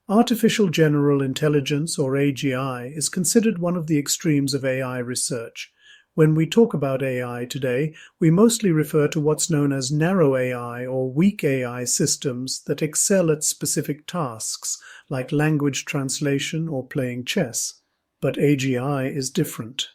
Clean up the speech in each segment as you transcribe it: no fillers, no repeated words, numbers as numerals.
Artificial General Intelligence, or AGI, is considered one of the extremes of AI research. When we talk about AI today, we mostly refer to what's known as narrow AI or weak AI systems that excel at specific tasks, like language translation or playing chess. But AGI is different.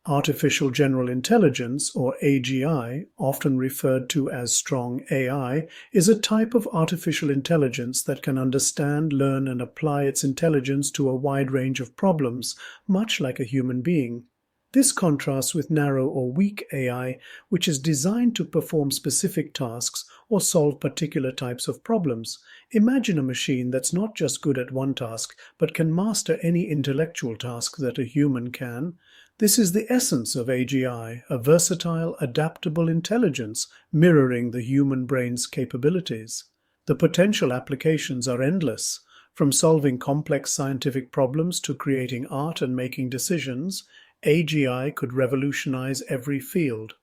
Artificial General Intelligence, or AGI, often referred to as strong AI, is a type of artificial intelligence that can understand, learn, and apply its intelligence to a wide range of problems, much like a human being. This contrasts with narrow or weak AI, which is designed to perform specific tasks or solve particular types of problems. Imagine a machine that's not just good at one task, but can master any intellectual task that a human can. This is the essence of AGI, a versatile, adaptable intelligence mirroring the human brain's capabilities. The potential applications are endless. From solving complex scientific problems to creating art and making decisions, AGI could revolutionize every field.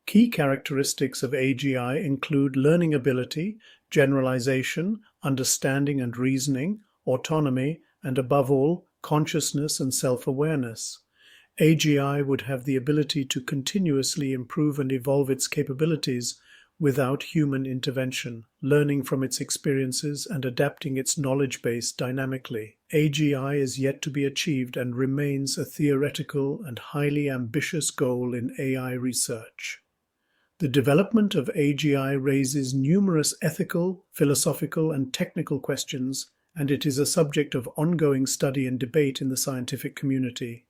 Key characteristics of AGI include learning ability, generalization, understanding and reasoning, autonomy, and above all, consciousness and self-awareness. AGI would have the ability to continuously improve and evolve its capabilities without human intervention, learning from its experiences and adapting its knowledge base dynamically. AGI is yet to be achieved and remains a theoretical and highly ambitious goal in AI research. The development of AGI raises numerous ethical, philosophical, and technical questions, and it is a subject of ongoing study and debate in the scientific community.